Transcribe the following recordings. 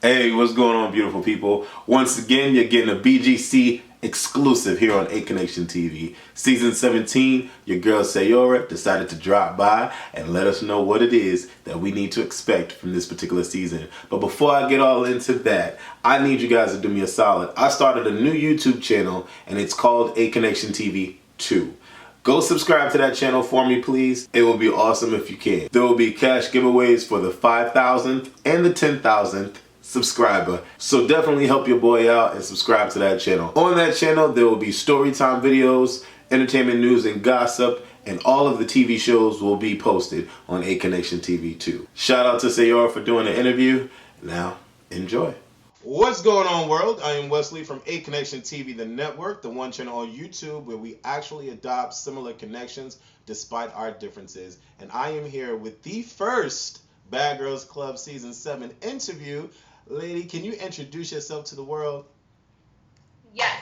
Hey, what's going on, beautiful people? Once again, you're getting a BGC exclusive here on ACONNECTIONTV. Season 17, your girl Sayyora decided to drop by and let us know what it is that we need to expect from this particular season. But before I get all into that, I need you guys to do me a solid. I started a new YouTube channel and it's called ACONNECTIONTV 2. Go subscribe to that channel for me, please. It will be awesome if you can. There will be cash giveaways for the 5,000th and the 10,000th subscriber. So definitely help your boy out and subscribe to that channel. On that channel, there will be story time videos, entertainment news and gossip, and all of the TV shows will be posted on ACONNECTIONTV 2. Shout out to Sayyora for doing the interview. Now, enjoy. What's going on, world? I am Wesley from ACONNECTIONTV, the network, the one channel on YouTube where we actually adopt similar connections despite our differences. And I am here with the first Bad Girls Club Season 7 interview. Lady, can you introduce yourself to the world? Yes.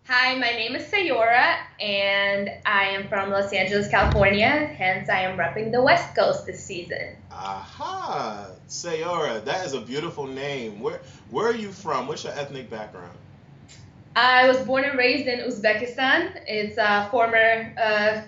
Hi, my name is Sayyora, and I am from Los Angeles, California. Hence, I am repping the West Coast this season. Aha! Sayyora, that is a beautiful name. Where are you from? What's your ethnic background? I was born and raised in Uzbekistan. It's a former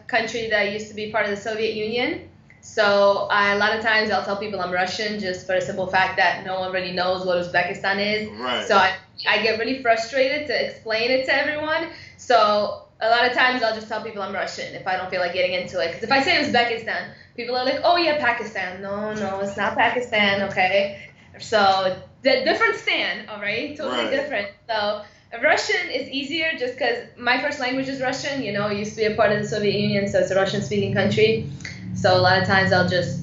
country that used to be part of the Soviet Union. So a lot of times I'll tell people I'm Russian just for the simple fact that no one really knows what Uzbekistan is. Right. So I get really frustrated to explain it to everyone. So a lot of times I'll just tell people I'm Russian if I don't feel like getting into it. Because if I say Uzbekistan, people are like, oh yeah, Pakistan. No, it's not Pakistan, okay? So different stand, all right? Totally different. So Russian is easier just because my first language is Russian. You know, it used to be a part of the Soviet Union, so it's a Russian-speaking country. So a lot of times I'll just,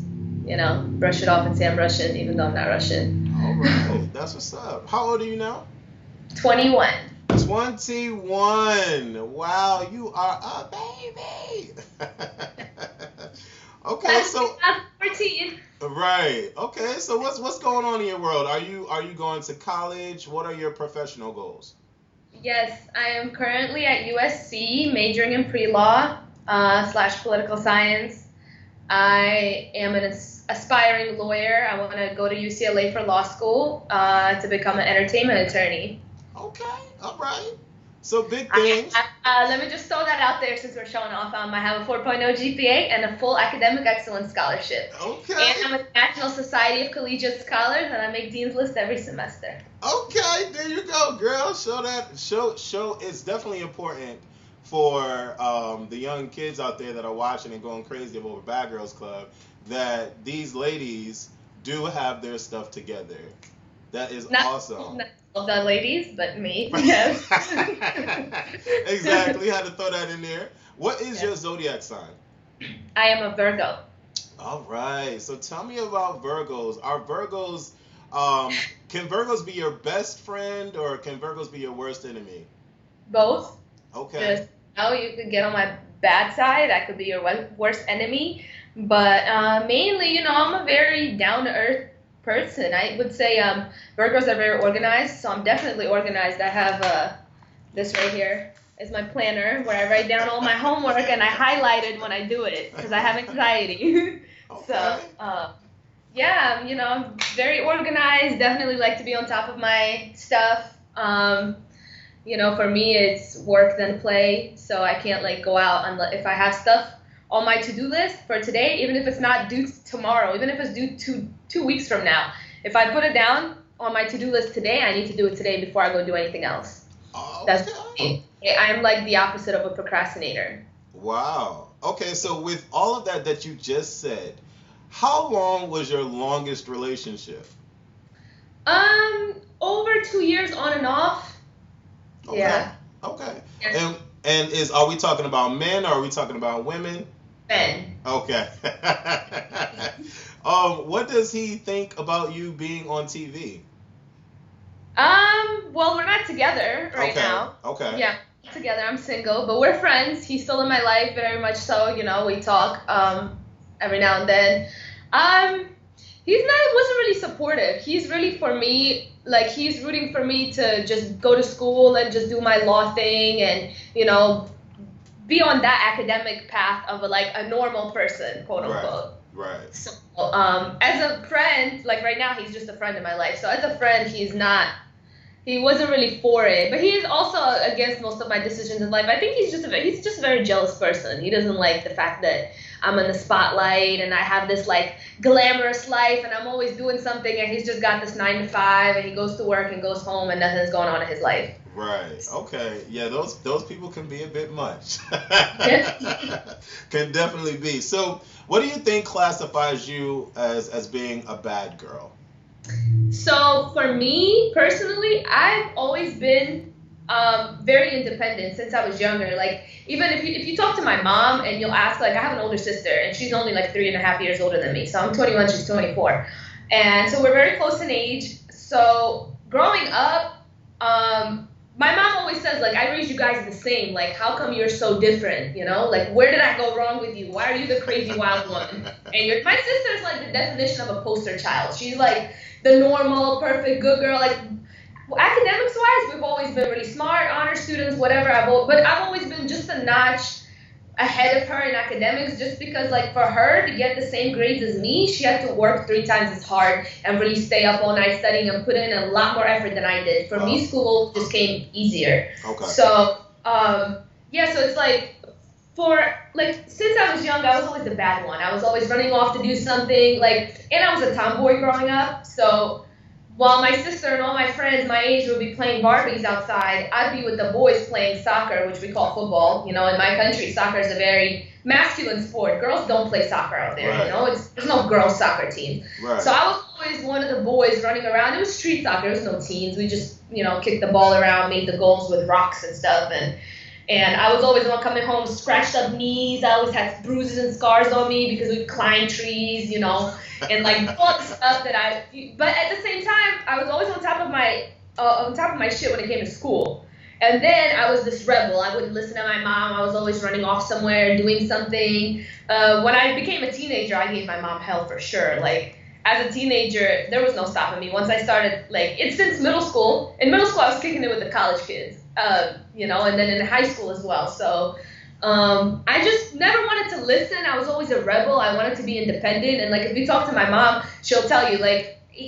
brush it off and say I'm Russian, even though I'm not Russian. All right, that's what's up. How old are you now? 21. 21. Wow, you are a baby. Okay, so I'm 14. Right. Okay, so what's going on in your world? Are you going to college? What are your professional goals? Yes, I am currently at USC, majoring in pre-law / political science. I am an aspiring lawyer. I want to go to UCLA for law school to become an entertainment attorney. Okay, all right. So big things. Let me just throw that out there since we're showing off. I have a 4.0 GPA and a full academic excellence scholarship. Okay. And I'm a National Society of Collegiate Scholars, and I make Dean's List every semester. Okay, there you go, girl. Show that. Show. It's definitely important for the young kids out there that are watching and going crazy over Bad Girls Club that these ladies do have their stuff together. That is awesome. Not all the ladies, but me. Yes. Exactly. Had to throw that in there. What is your zodiac sign? I am a Virgo. All right. So tell me about Virgos. Are Virgos, can Virgos be your best friend or can Virgos be your worst enemy? Both. Okay. You could get on my bad side. I could be your worst enemy. But mainly, I'm a very down-to-earth person. I would say Virgos are very organized, so I'm definitely organized. I have this right here is my planner where I write down all my homework and I highlight it when I do it because I have anxiety. Okay. So, yeah, I'm very organized, definitely like to be on top of my stuff. For me, it's work then play, so I can't go out if I have stuff on my to-do list for today, even if it's not due tomorrow, even if it's due two weeks from now. If I put it down on my to-do list today, I need to do it today before I go do anything else. Okay. That's me. I'm like the opposite of a procrastinator. Wow. Okay, so with all of that you just said, how long was your longest relationship? Over 2 years on and off. Okay. Yeah. Okay. Yeah. And are we talking about men or are we talking about women? Men. Okay. What does he think about you being on TV? Well, we're not together right now. Okay. Yeah, together. I'm single, but we're friends. He's still in my life, very much so. We talk every now and then. Wasn't really supportive. He's really for me. He's rooting for me to just go to school and just do my law thing and be on that academic path of a normal person, quote unquote. Right. So, as a friend, like right now, he's just a friend in my life. So as a friend, he wasn't really for it, but he is also against most of my decisions in life. I think he's just a very jealous person. He doesn't like the fact that I'm in the spotlight and I have this like glamorous life and I'm always doing something, and he's just got this 9 to 5 and he goes to work and goes home and nothing's going on in his life. Right. Okay. Yeah, those people can be a bit much. Can definitely be. So, what do you think classifies you as being a bad girl? So for me personally, I've always been very independent since I was younger. Like even if you talk to my mom and you'll ask, like I have an older sister and she's only like 3.5 years older than me. So I'm 21, she's 24, and so we're very close in age. So growing up, my mom always says like I raised you guys the same. Like how come you're so different? You know, like where did I go wrong with you? Why are you the crazy wild one? And my sister's like the definition of a poster child. She's like the normal, perfect, good girl. Like academics wise, we've always been really smart, honor students, whatever. But I've always been just a notch ahead of her in academics, just because like for her to get the same grades as me, she had to work 3 times as hard and really stay up all night studying and put in a lot more effort than I did. For me, school just came easier. Okay. So yeah, so it's like since I was young, I was always the bad one. I was always running off to do something, like, and I was a tomboy growing up. So while my sister and all my friends my age would be playing Barbies outside, I'd be with the boys playing soccer, which we call football. You know, in my country, soccer is a very masculine sport. Girls don't play soccer out there. Right. You know, there's no girls soccer team. Right. So I was always one of the boys running around. It was street soccer. There was no teams. We just, kicked the ball around, made the goals with rocks and stuff, and I was always the one coming home, scratched up knees. I always had bruises and scars on me because we climbed trees, and like all the stuff but at the same time, I was always on top of my shit when it came to school. And then I was this rebel. I wouldn't listen to my mom. I was always running off somewhere, doing something. When I became a teenager, I gave my mom hell for sure. Like, as a teenager, there was no stopping me. Once I started, it's since middle school. In middle school, I was kicking it with the college kids, and then in high school as well. So I just never wanted to listen. I was always a rebel. I wanted to be independent. And, if you talk to my mom, she'll tell you,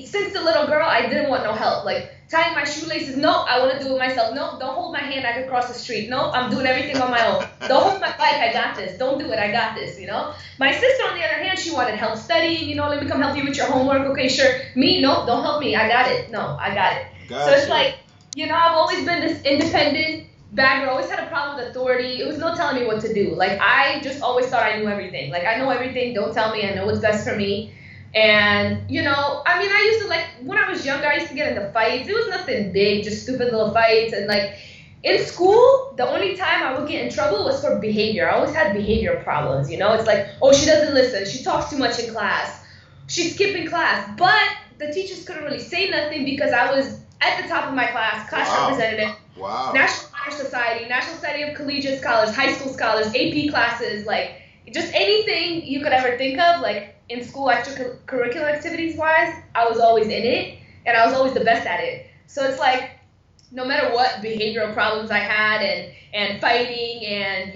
since the little girl, I didn't want no help. Tying my shoelaces, no, I want to do it myself. No, don't hold my hand, I can cross the street. No, I'm doing everything on my own. Don't hold my bike, I got this. Don't do it, I got this, My sister, on the other hand, she wanted help studying, let me come help you with your homework. Okay, sure. Me, no, don't help me, I got it. No, I got it. Gotcha. So it's I've always been this independent bad girl. Always had a problem with authority. It was no telling me what to do. I just always thought I knew everything. I know everything, don't tell me, I know what's best for me. And, I used to, when I was younger, I used to get into fights. It was nothing big, just stupid little fights. And, in school, the only time I would get in trouble was for behavior. I always had behavior problems, It's oh, she doesn't listen. She talks too much in class. She's skipping class. But the teachers couldn't really say nothing because I was at the top of my class representative. Wow. National Honor Society, National Society of Collegiate Scholars, high school scholars, AP classes, just anything you could ever think of, in school extracurricular activities wise, I was always in it and I was always the best at it. So it's no matter what behavioral problems I had and fighting and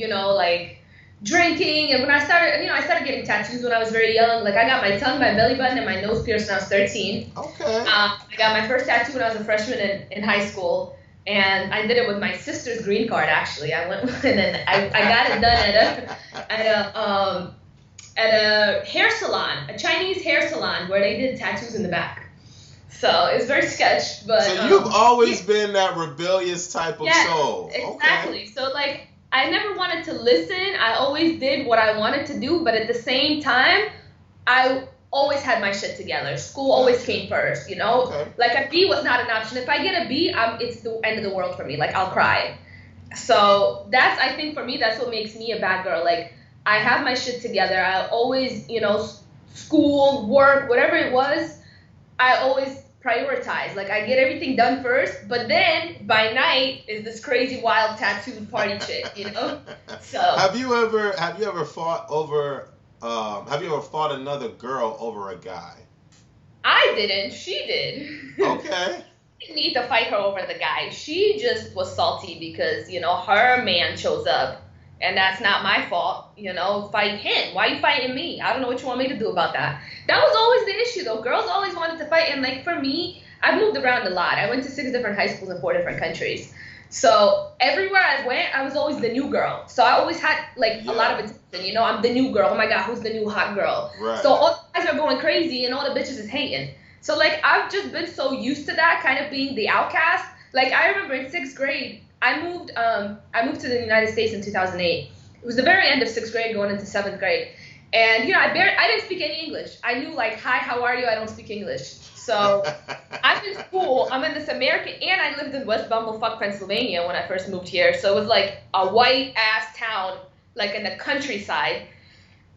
drinking, and when I started getting tattoos when I was very young. I got my tongue, my belly button, and my nose pierced when I was 13. Okay. I got my first tattoo when I was a freshman in high school. And I did it with my sister's green card, actually. I went and then I got it done at a hair salon, a Chinese hair salon, where they did tattoos in the back. So it's very sketch, but so you've always been that rebellious type of soul. Exactly. Okay. So I never wanted to listen. I always did what I wanted to do, but at the same time, I always had my shit together. School always came first, Okay. A B was not an option. If I get a B, it's the end of the world for me. I'll cry. So I think for me, that's what makes me a bad girl. I have my shit together. I always, school, work, whatever it was, I always prioritize. I get everything done first, but then by night is this crazy wild tattooed party chick, So Have you ever fought another girl over a guy? I didn't. She did. Okay. I didn't need to fight her over the guy. She just was salty because, her man chose up And that's not my fault, fight him. Why are you fighting me? I don't know what you want me to do about that. That was always the issue, though. Girls always wanted to fight. And, like, for me, I've moved around a lot. I went to 6 different high schools in 4 different countries. So everywhere I went, I was always the new girl. So I always had, like, a lot of attention. I'm the new girl. Oh, my God, who's the new hot girl? Right. So all the guys are going crazy, and all the bitches is hating. So, like, I've just been so used to that, kind of being the outcast. Like, I remember in 6th grade, I moved to the United States in 2008. It was the very end of 6th grade going into 7th grade. And, I didn't speak any English. I knew, like, hi, how are you? I don't speak English. So I'm in school. I'm in this American, and I lived in West Bumblefuck, Pennsylvania when I first moved here. So it was like a white-ass town, like in the countryside.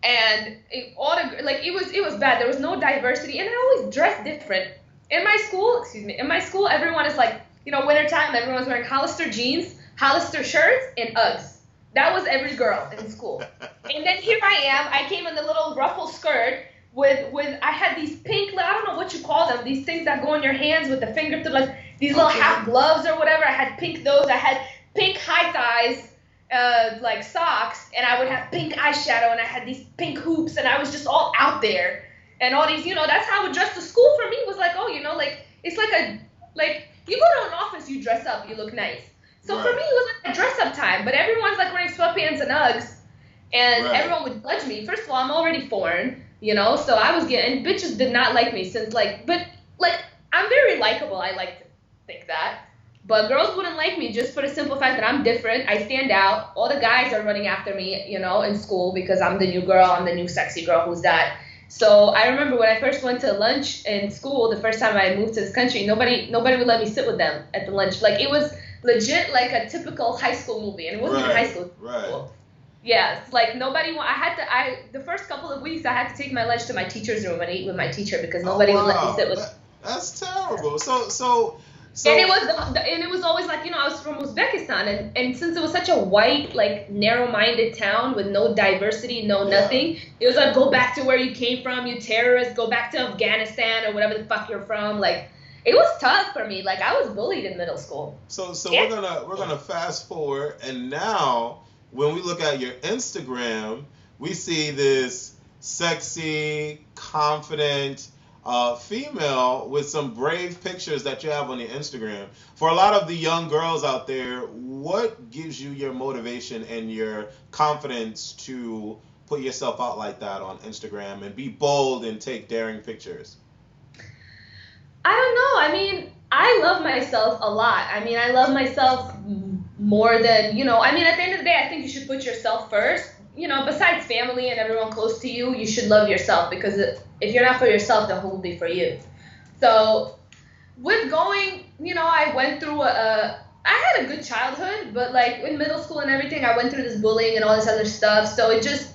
And it was bad. There was no diversity, and I always dressed different. In my school, everyone is like, wintertime, everyone's wearing Hollister jeans, Hollister shirts, and Uggs. That was every girl in school. And then here I am. I came in the little ruffle skirt with I had these pink, I don't know what you call them, these things that go in your hands with the finger to, like, these little half gloves or whatever. I had pink those. I had pink high thighs, like socks, and I would have pink eyeshadow, and I had these pink hoops, and I was just all out there. And all these, that's how I would dress to school. For me was like, like, it's like you go to an office, you dress up, you look nice. So for me, it was like a dress-up time. But everyone's, like, wearing sweatpants and Uggs. And everyone would judge me. First of all, I'm already foreign, So I was and bitches did not like me since, like, but, like, I'm very likable. I like to think that. But girls wouldn't like me just for the simple fact that I'm different. I stand out. All the guys are running after me, in school because I'm the new girl. I'm the new sexy girl. Who's that? So I remember when I first went to lunch in school, the first time I moved to this country, nobody would let me sit with them at the lunch. Like, it was legit like a typical high school movie, and it wasn't even high school. Right. Yeah, it's like nobody. The first couple of weeks I had to take my lunch to my teacher's room and eat with my teacher because nobody would let me sit with. That's terrible. So. And it was always like, I was from Uzbekistan, and since it was such a white, like, narrow-minded town with no diversity, nothing, it was like, go back to where you came from, you terrorists, go back to Afghanistan or whatever the fuck you're from. Like, it was tough for me. Like, I was bullied in middle school. So we're gonna fast forward, and now when we look at your Instagram, we see this sexy, confident female with some brave pictures that you have on your Instagram. For a lot of the young girls out there, what gives you your motivation and your confidence to put yourself out like that on Instagram and be bold and take daring pictures? I don't know. I mean, I love myself a lot. I mean, I love myself more than, I mean, at the end of the day, I think you should put yourself first. Besides family and everyone close to you, you should love yourself, because if you're not for yourself, then who will be for you? So with going, I went through I had a good childhood, but, like, in middle school and everything, I went through this bullying and all this other stuff. So it just,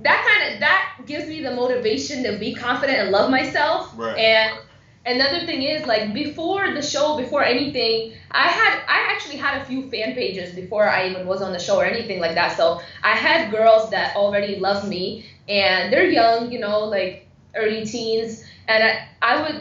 that gives me the motivation to be confident and love myself. Right. And another thing is, like, before the show, before anything, I actually had a few fan pages before I even was on the show or anything like that. So I had girls that already loved me, and they're young, like early teens, and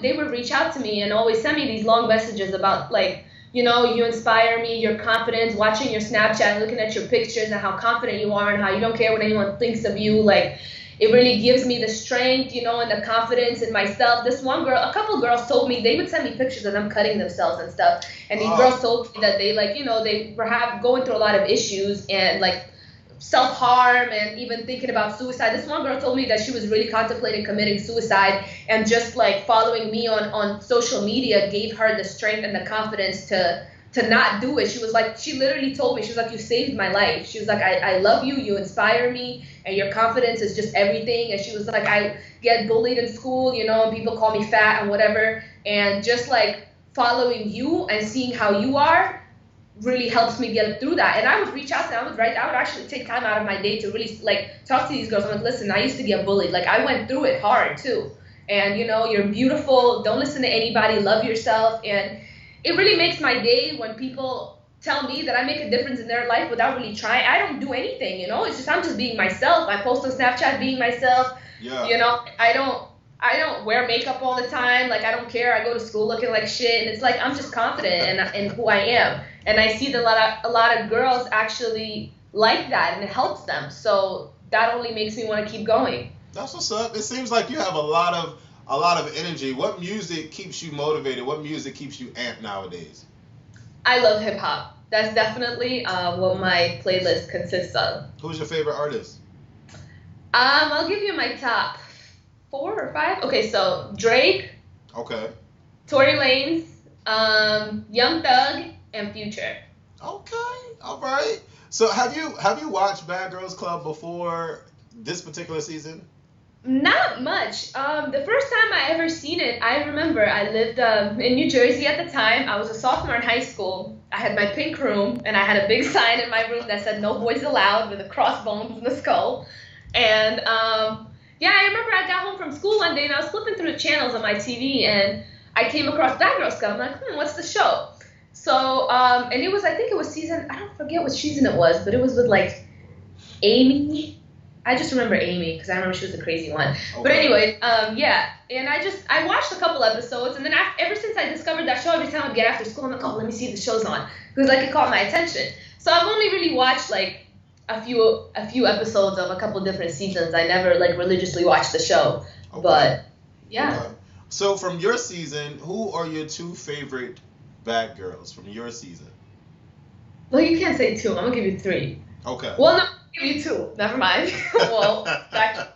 they would reach out to me and always send me these long messages about, like, you inspire me, your confidence, watching your Snapchat, looking at your pictures and how confident you are and how you don't care what anyone thinks of you. Like, it really gives me the strength, and the confidence in myself. This one girl, a couple girls told me, they would send me pictures of them cutting themselves and stuff. And these girls told me that they, like, they were going through a lot of issues and, like, self-harm and even thinking about suicide. This one girl told me that she was really contemplating committing suicide, and just, like, following me on social media gave her the strength and the confidence to not do it. She was like, she literally told me, she was like, you saved my life. She was like, I love you, you inspire me, and your confidence is just everything. And she was like, I get bullied in school, and people call me fat and whatever, and just, like, following you and seeing how you are really helps me get through that. And I would reach out to them, I would actually take time out of my day to really, like, talk to these girls. I'm like, listen, I used to get bullied. Like, I went through it hard too. And, you're beautiful. Don't listen to anybody. Love yourself. And it really makes my day when people tell me that I make a difference in their life without really trying. I don't do anything, It's just, I'm just being myself. I post on Snapchat being myself. Yeah. I don't wear makeup all the time. Like, I don't care. I go to school looking like shit, and it's like, I'm just confident in who I am. And I see that a lot of girls actually like that, and it helps them. So that only makes me want to keep going. That's what's up. It seems like you have a lot of energy. What music keeps you motivated? What music keeps you amped nowadays? I love hip hop. That's definitely what my playlist consists of. Who's your favorite artist? I'll give you my top 4 or 5. Okay, so Drake, Okay. Tory Lanez, Young Thug, and Future. Okay. All right. So have you watched Bad Girls Club before this particular season? Not much. The first time I ever seen it, I remember I lived in New Jersey at the time. I was a sophomore in high school. I had my pink room, and I had a big sign in my room that said "No boys allowed" with a crossbones and a skull. And yeah, I remember I got home from school one day and I was flipping through the channels on my TV, and I came across Bad Girls Club. I'm like, what's the show? So and it was, I think it was season, I don't forget what season it was, but it was with like Amy. I just remember Amy because I remember she was a crazy one. Okay. But anyway, yeah, and I watched a couple episodes, and then ever since I discovered that show, every time I'd get after school, I'm like, oh, let me see if the show's on, because like it caught my attention. So I've only really watched like a few episodes of a couple different seasons. I never like religiously watched the show, Okay. but yeah. Okay. So from your season, who are your 2 favorite bad girls from your season? Well, you can't say 2. I'm gonna give you 3. Okay. Well, no, I'll give you 2. Never mind. Well,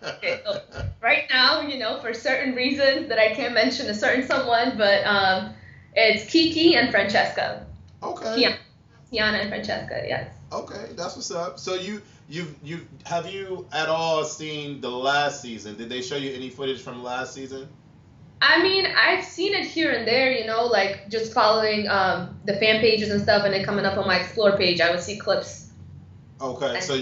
okay. So right now, for certain reasons that I can't mention a certain someone, but it's Kiki and Francesca. Okay. Kiana and Francesca. Yes. Okay, that's what's up. So have you at all seen the last season? Did they show you any footage from last season? I mean, I've seen it here and there, like just following the fan pages and stuff, and then coming up on my Explore page, I would see clips. Okay, so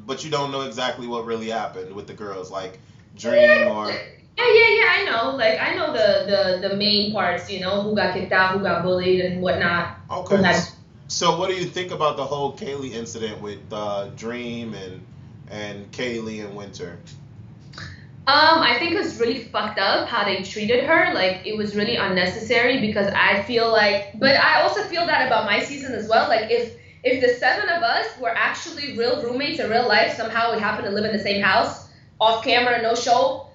but you don't know exactly what really happened with the girls, like Dream or. Yeah, I know. Like, I know the main parts, who got kicked out, who got bullied, and whatnot. Okay. So what do you think about the whole Kaylee incident with Dream and Kaylee and Winter? I think it was really fucked up how they treated her. Like, it was really unnecessary, because I feel like, but I also feel that about my season as well. Like, if the 7 of us were actually real roommates in real life, somehow we happen to live in the same house, off camera, no show,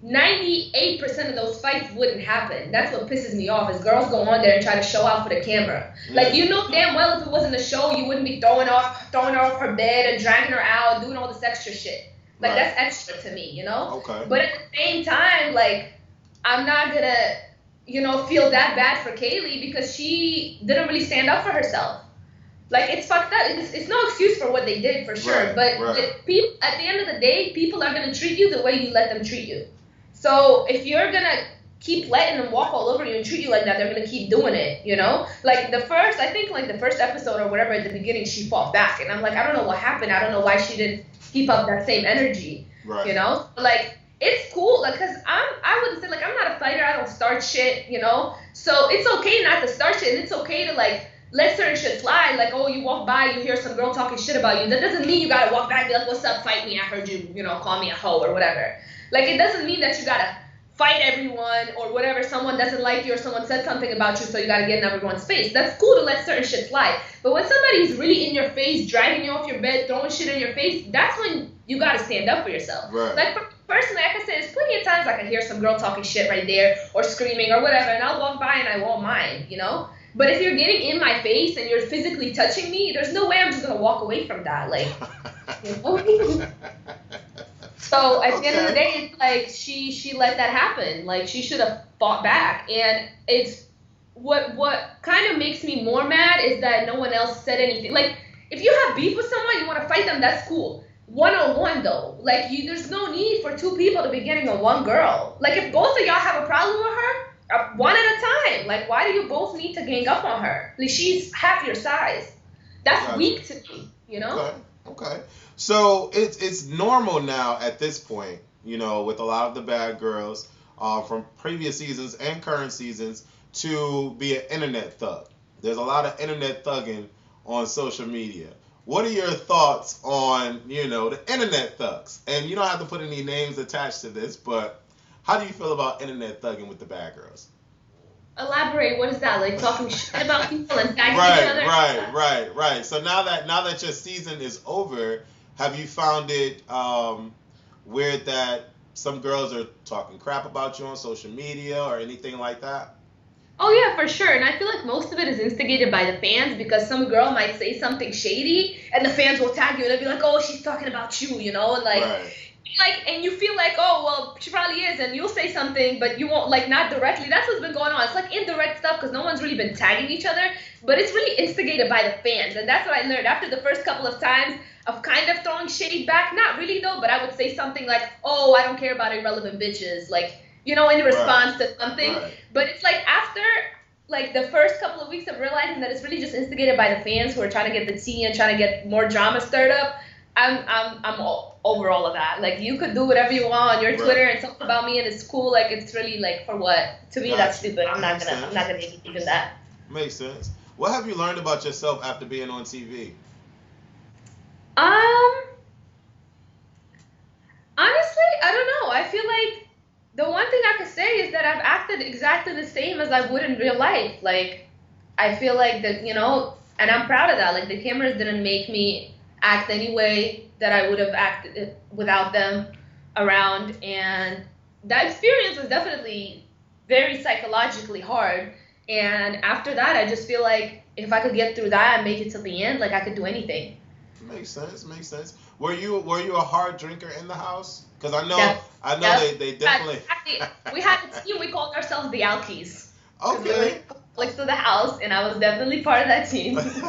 98% of those fights wouldn't happen. That's what pisses me off, is girls go on there and try to show out for the camera. Like, damn well if it wasn't a show, you wouldn't be throwing her off her bed and dragging her out, doing all this extra shit. Like, that's extra to me, Okay. But at the same time, like, I'm not gonna, feel that bad for Kaylee, because she didn't really stand up for herself. Like, it's fucked up. It's no excuse for what they did, for sure. Right, but right. at the end of the day, people are gonna treat you the way you let them treat you. So if you're gonna keep letting them walk all over you and treat you like that, they're gonna keep doing it, Like, the first episode or whatever, at the beginning, she fought back, and I'm like, I don't know what happened. I don't know why she didn't keep up that same energy, Right. Like, it's cool, like, cause I wouldn't say, like, I'm not a fighter. I don't start shit, So it's okay not to start shit, and it's okay to, like, let certain shit slide. Like, oh, you walk by, you hear some girl talking shit about you. That doesn't mean you gotta walk back and be like, what's up, fight me, I heard you, call me a hoe or whatever. Like, it doesn't mean that you gotta fight everyone or whatever. Someone doesn't like you or someone said something about you, so you gotta get in everyone's face. That's cool to let certain shit slide. But when somebody's really in your face, dragging you off your bed, throwing shit in your face, that's when you gotta stand up for yourself. Right. Like, personally, like I said, there's plenty of times I can hear some girl talking shit right there or screaming or whatever, and I'll walk by and I won't mind, But if you're getting in my face and you're physically touching me, there's no way I'm just gonna walk away from that. Like, So at the end of the day, it's like she let that happen. Like, she should have fought back. And it's what kind of makes me more mad is that no one else said anything. Like, if you have beef with someone, you want to fight them, that's cool. One-on-one though, like, there's no need for 2 people to be getting on one girl. Like, if both of y'all have a problem with her, one at a time. Like, why do you both need to gang up on her? Like, she's half your size. That's weak to me, Okay. So it's normal now at this point, with a lot of the bad girls from previous seasons and current seasons to be an internet thug. There's a lot of internet thugging on social media. What are your thoughts on, the internet thugs? And you don't have to put any names attached to this, but how do you feel about internet thugging with the bad girls? Elaborate. What is that? Like talking shit about people and tagging each other? Right. So now that your season is over, have you found it weird that some girls are talking crap about you on social media or anything like that? Oh yeah, for sure. And I feel like most of it is instigated by the fans because some girl might say something shady and the fans will tag you and they'll be like, "Oh, she's talking about you," you know, and and you feel like, "Oh, well, she probably is," and you'll say something, but you won't, like, not directly. That's what's been going on. It's like indirect stuff because no one's really been tagging each other, but it's really instigated by the fans, and that's what I learned after the first couple of times of kind of throwing shade back. Not really though, but I would say something like, "Oh, I don't care about irrelevant bitches," like, you know, in response to something. Right. But it's like after like the first couple of weeks of realizing that it's really just instigated by the fans who are trying to get the tea and trying to get more drama stirred up. I'm over all of that. Like, you could do whatever you want on your Twitter and talk about me and it's cool. Like, it's really like, for what? To me, that's stupid. I'm not gonna even do that. Makes sense. What have you learned about yourself after being on TV? Honestly, I don't know. I feel like the one thing I could say is that I've acted exactly the same as I would in real life. Like, I feel like that, you know, and I'm proud of that. Like, the cameras didn't make me act any way that I would have acted without them around. And that experience was definitely very psychologically hard. And after that, I just feel like if I could get through that and make it to the end, like, I could do anything. Makes sense. Were you a hard drinker in the house? Because I know they definitely. We had a team. We called ourselves the Alkies. Okay. Like, to the house, and I was definitely part of that team. Because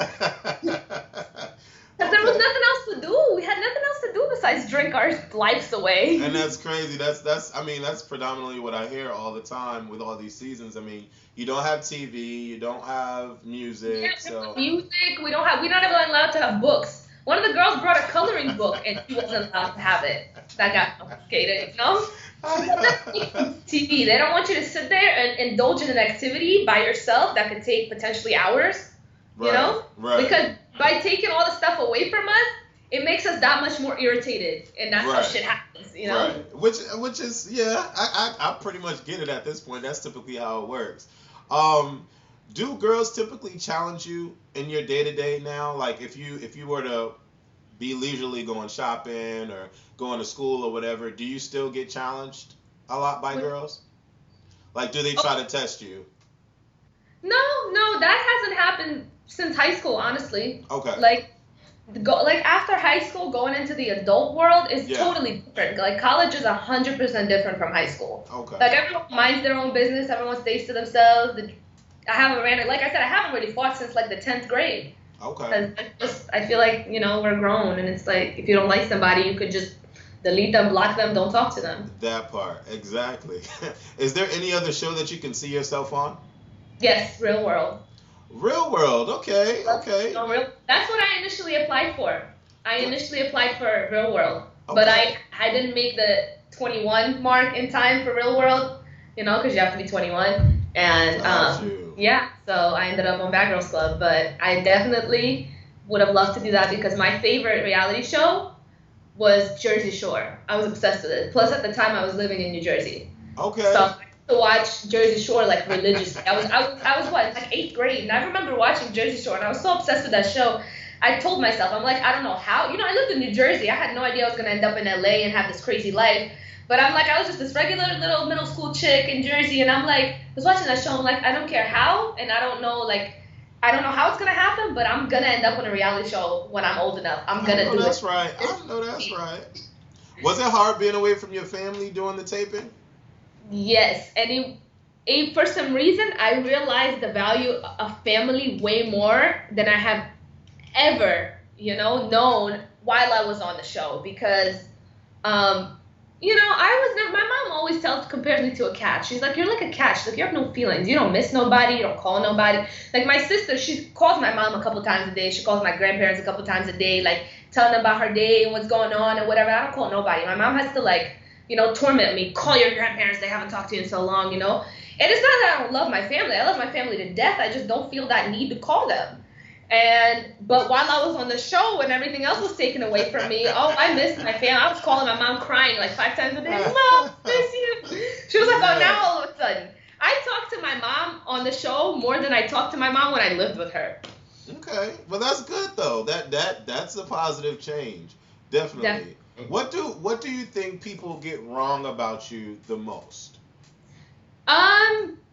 there was nothing else to do. We had nothing else to do besides drink our lives away. And that's crazy. That's predominantly what I hear all the time with all these seasons. I mean, you don't have TV, you don't have music. Yeah, so music. We're not even allowed to have books. One of the girls brought a coloring book, and she wasn't allowed to have it. That got confiscated, you know? TV. They don't want you to sit there and indulge in an activity by yourself that could take potentially hours. You know? Right. Because by taking all the stuff away from us, it makes us that much more irritated, and that's how shit happens, you know? Right. Which is, yeah, I pretty much get it at this point. That's typically how it works. Do girls typically challenge you in your day-to-day now? Like, if you were to be leisurely going shopping or going to school or whatever, do you still get challenged a lot by girls? Like, do they try to test you? No, that hasn't happened since high school, honestly. Okay. Like after high school, going into the adult world is totally different. Like, college is 100% different from high school. Okay. Like, everyone minds their own business. Everyone stays to themselves. I haven't really fought since like the 10th grade. Okay. I feel like, you know, we're grown, and it's like, if you don't like somebody, you could just delete them, block them, don't talk to them. That part, exactly. Is there any other show that you can see yourself on? Yes, Real World. Real World, okay. That's what I initially applied for. I initially applied for Real World, but I didn't make the 21 mark in time for Real World, you know, because you have to be 21. And so I ended up on Bad Girls Club, but I definitely would have loved to do that because my favorite reality show was Jersey Shore. I was obsessed with it. Plus, at the time, I was living in New Jersey. Okay. So I used to watch Jersey Shore like religiously. I was what, like 8th grade, and I remember watching Jersey Shore, and I was so obsessed with that show. I told myself, I'm like, I don't know how. You know, I lived in New Jersey. I had no idea I was gonna end up in LA and have this crazy life. But I'm like, I was just this regular little middle school chick in Jersey, and I'm like, I was watching that show, I'm like, I don't care how, and I don't know how it's gonna happen, but I'm gonna end up on a reality show when I'm old enough. I'm gonna do it. That's right. I know that's right. Was it hard being away from your family during the taping? Yes, and for some reason, I realized the value of family way more than I have ever, you know, known while I was on the show because, you know, my mom always compares me to a cat. She's like, you're like a cat. She's like, you have no feelings. You don't miss nobody. You don't call nobody. Like, my sister, she calls my mom a couple times a day. She calls my grandparents a couple times a day, like, telling them about her day and what's going on and whatever. I don't call nobody. My mom has to, like, you know, torment me. Call your grandparents. They haven't talked to you in so long, you know. And it's not that I don't love my family. I love my family to death. I just don't feel that need to call them. But while I was on the show and everything else was taken away from me, I missed my family. I was calling my mom crying like 5 times a day. Mom, miss you. She was like, oh, now all of a sudden. I talk to my mom on the show more than I talked to my mom when I lived with her. Okay, well that's good though. That's a positive change, definitely. What do you think people get wrong about you the most?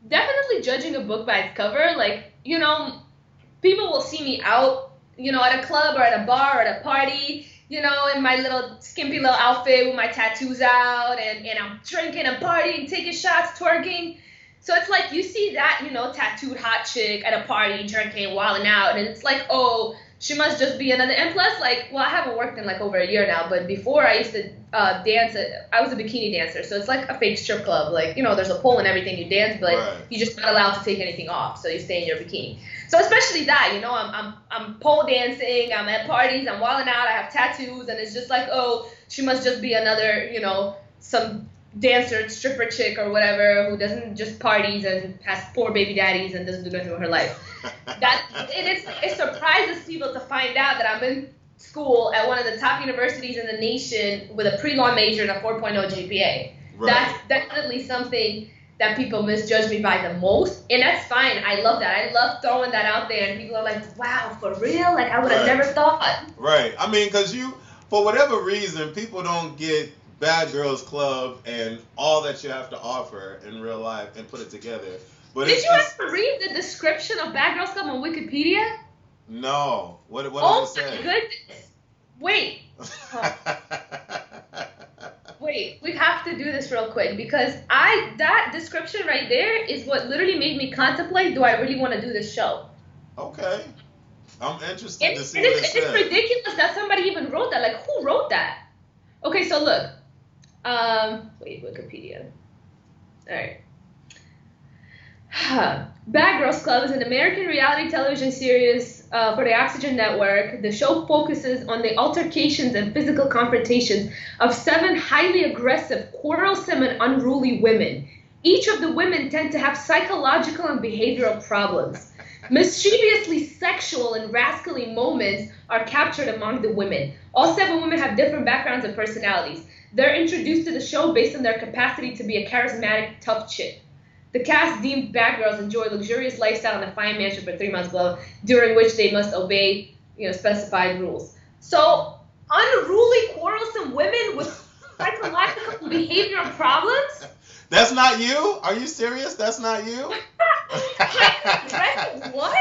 Definitely judging a book by its cover. Like, people will see me out, at a club or at a bar or at a party, in my little skimpy little outfit with my tattoos out, and I'm drinking and partying, taking shots, twerking. So it's like you see that, tattooed hot chick at a party, drinking, wilding out, and it's like, oh, she must just be another. And plus, like, well, I haven't worked in like over a year now, but before I used to dance. I was a bikini dancer, so it's like a fake strip club. Like, there's a pole and everything. You dance, but Right. you're just not allowed to take anything off, so you stay in your bikini. So especially that, I'm pole dancing. I'm at parties. I'm wilding out. I have tattoos, and it's just like, oh, she must just be another, some dancer, stripper chick or whatever who doesn't just parties and has 4 baby daddies and doesn't do nothing with her life. It surprises people to find out that I'm in school at one of the top universities in the nation with a pre-law major and a 4.0 GPA. Right. That's definitely something that people misjudge me by the most, and that's fine. I love that. I love throwing that out there, and people are like, wow, for real? Like, I would have never thought. Right. I mean, because for whatever reason, people don't get Bad Girls Club and all that you have to offer in real life and put it together. But Did you ever read the description of Bad Girls Club on Wikipedia? No. What does it say? Oh my goodness. Wait. Wait, we have to do this real quick because that description right there is what literally made me contemplate, do I really want to do this show? Okay. I'm interested to see what it says. It's ridiculous that somebody even wrote that. Like, who wrote that? Okay, so look. Wait, Wikipedia. All right. Bad Girls Club is an American reality television series for the Oxygen Network. The show focuses on the altercations and physical confrontations of 7 highly aggressive, quarrelsome, and unruly women. Each of the women tend to have psychological and behavioral problems. Mischievously sexual and rascally moments are captured among the women. All 7 women have different backgrounds and personalities. They're introduced to the show based on their capacity to be a charismatic, tough chick. The cast deemed Bad Girls enjoy a luxurious lifestyle in a fine mansion for 3 months below, during which they must obey, specified rules. So, unruly, quarrelsome women with psychological and behavioral problems? That's not you? Are you serious? That's not you? What?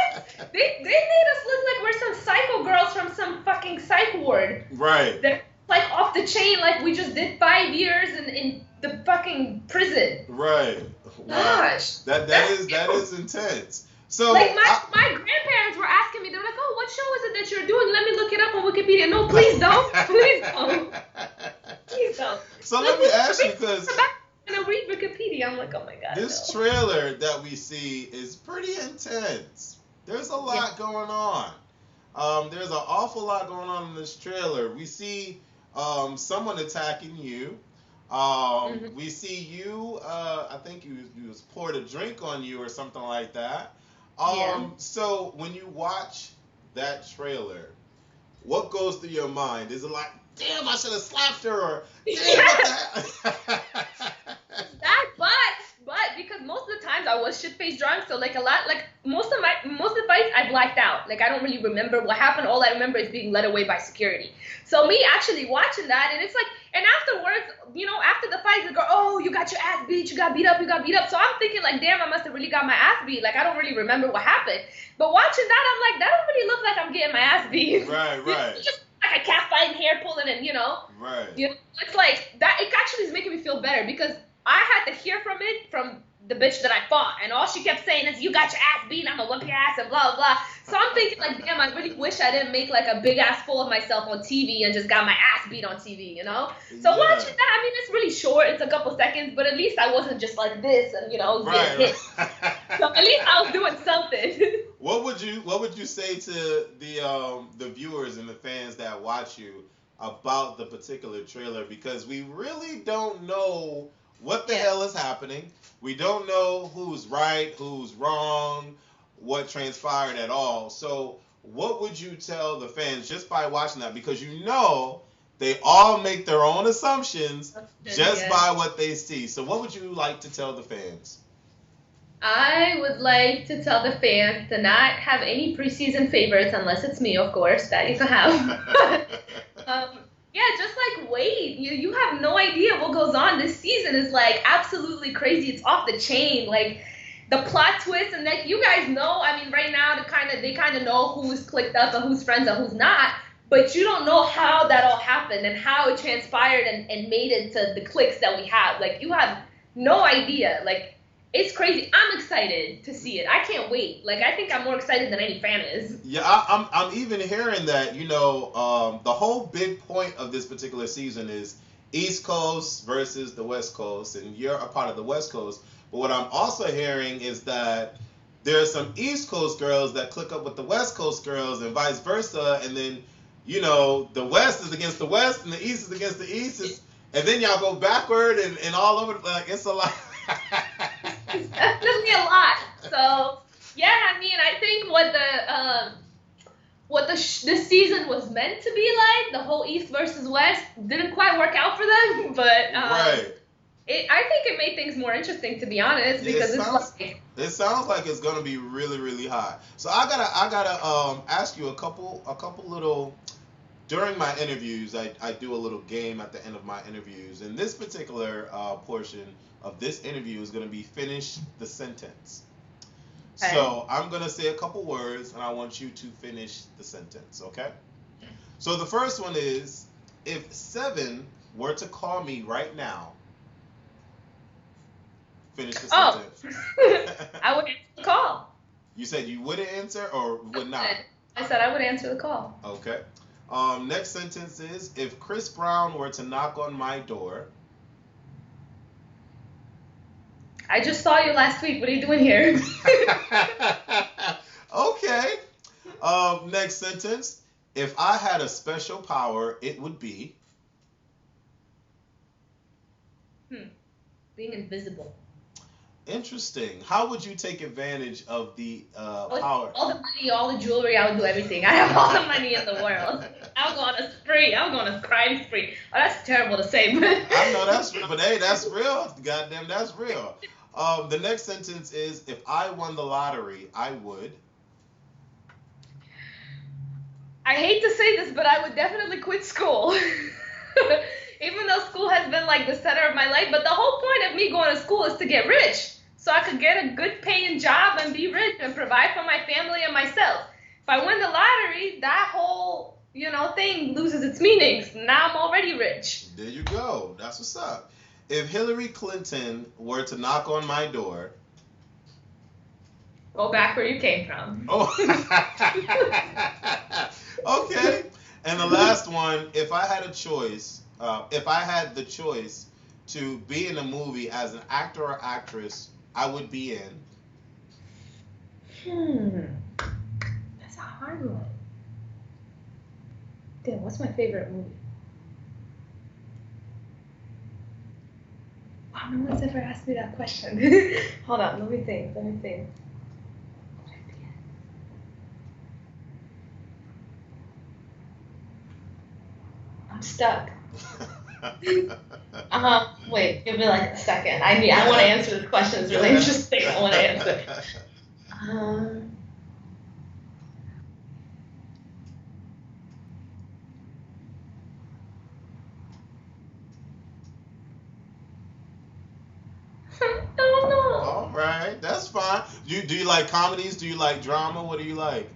They made us look like we're some psycho girls from some fucking psych ward. Right. They're like off the chain, like we just did 5 years in the fucking prison. Right. Wow. Gosh. That is intense. So like my grandparents were asking me, they were like, oh, what show is it that you're doing? Let me look it up on Wikipedia. No, please don't. Please don't. Please don't. So let me ask you, because I'm gonna read Wikipedia. I'm like, oh my god. This trailer that we see is pretty intense. There's a lot going on. There's an awful lot going on in this trailer. We see someone attacking you. We see you, I think you was poured a drink on you or something like that. So when you watch that trailer, what goes through your mind? Is it like, damn, I should have slapped her, or damn, what the hell? But because most of the times I was shit-faced drunk, so like most of the fights I blacked out. Like I don't really remember what happened. All I remember is being led away by security. So me actually watching that, and it's like, and afterwards, after the fight, they go, oh, you got your ass beat, you got beat up. So I'm thinking like, damn, I must have really got my ass beat. Like I don't really remember what happened. But watching that, I'm like, that don't really look like I'm getting my ass beat. Right. It's just like a cat fighting, hair pulling, and Right. It's like that. It actually is making me feel better because I had to hear from the bitch that I fought, and all she kept saying is, you got your ass beat, I'm gonna whoop your ass, and blah, blah. So I'm thinking, like, damn, I really wish I didn't make, like, a big ass fool of myself on TV and just got my ass beat on TV, So watching that, I mean, it's really short, it's a couple seconds, but at least I wasn't just like this and, getting hit. So at least I was doing something. What would you say to the viewers and the fans that watch you about the particular trailer? Because we really don't know what the hell is happening. We don't know who's right, who's wrong, what transpired at all. So what would you tell the fans just by watching that? Because they all make their own assumptions just by what they see. So what would you like to tell the fans? I would like to tell the fans to not have any preseason favorites unless it's me, of course. That you can have. Yeah, just like wait. You have no idea what goes on. This season is like absolutely crazy. It's off the chain. Like the plot twist, and like you guys know. I mean, right now they kind of know who's clicked up and who's friends and who's not. But you don't know how that all happened and how it transpired and made it to the clicks that we have. Like you have no idea. Like it's crazy. I'm excited to see it. I can't wait. Like I think I'm more excited than any fan is. Yeah, I'm even hearing that, the whole big point of this particular season is East Coast versus the West Coast, and you're a part of the West Coast. But what I'm also hearing is that there are some East Coast girls that click up with the West Coast girls and vice versa, and then, the West is against the West and the East is against the East, and then y'all go backward and all over, like, it's a lot. It's definitely a lot. So yeah, I mean, I think what this season was meant to be like, the whole East versus West, didn't quite work out for them. But Right. I think it made things more interesting, to be honest, because It sounds like it's gonna be really, really hot. So I gotta ask you a couple little. During my interviews, I do a little game at the end of my interviews, and this particular portion of this interview is gonna be finish the sentence. Okay. So I'm gonna say a couple words, and I want you to finish the sentence. Okay? So the first one is, if Seven were to call me right now, finish the sentence. I would answer the call. You said you wouldn't answer or would not? I said I would answer the call. Okay. Next sentence is, if Chris Brown were to knock on my door. I just saw you last week. What are you doing here? Okay. Next sentence, if I had a special power, it would be. Being invisible. Interesting. How would you take advantage of the power? All the money, all the jewelry, I would do everything. I have all the money in the world. I'll go on a spree. I'll go on a crime spree. Oh, that's terrible to say, but I know that's real, but hey, that's real. Goddamn, that's real. The next sentence is, if I won the lottery, I would. I hate to say this, but I would definitely quit school. Even though school has been like the center of my life, but the whole point of me going to school is to get rich. So I could get a good paying job and be rich and provide for my family and myself. If I win the lottery, that whole, thing loses its meanings. Now I'm already rich. There you go. That's what's up. If Hillary Clinton were to knock on my door. Go back where you came from. Oh. Okay. And the last one, if I had the choice to be in a movie as an actor or actress, I would be in. That's a hard one. Damn, what's my favorite movie? Wow, no one's ever asked me that question. Hold on, let me think. I'm stuck. Wait, give me like a second. I want to answer this question. It's really interesting. I want to answer. I don't know. All right, that's fine. Do you like comedies? Do you like drama? What do you like?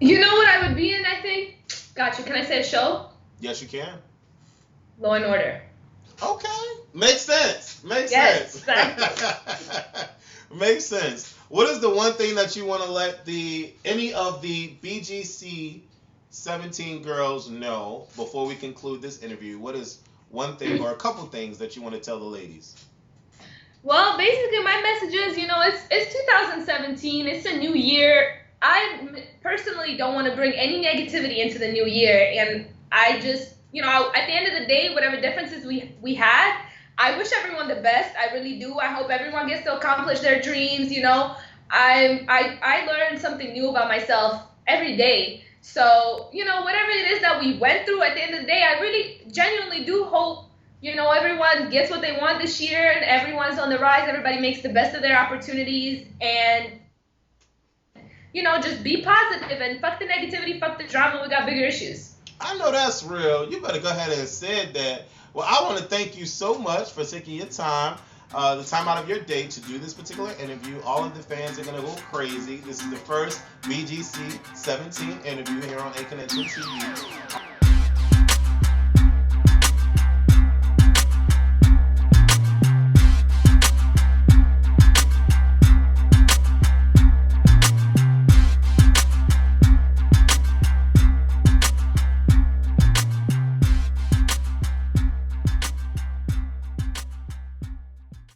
You know what I would be in, I think? Gotcha. Can I say a show? Yes, you can. Law and Order. Okay. Makes sense. Yes, Makes sense. What is the one thing that you want to let any of the BGC 17 girls know before we conclude this interview? What is one thing or a couple things that you want to tell the ladies? Well, basically my message is, it's 2017. It's a new year. I personally don't want to bring any negativity into the new year, and I just, at the end of the day, whatever differences we had, I wish everyone the best. I really do. I hope everyone gets to accomplish their dreams. I learned something new about myself every day. So, whatever it is that we went through, at the end of the day, I really genuinely do hope you know, everyone gets what they want this year, and everyone's on the rise. Everybody makes the best of their opportunities, and you know, just be positive and fuck the negativity, fuck the drama. We got bigger issues. I know that's real. You better go ahead and say that. Well, I want to thank you so much for taking your time, the time out of your day to do this particular interview. All of the fans are going to go crazy. This is the first BGC17 interview here on ACONNECTION TV.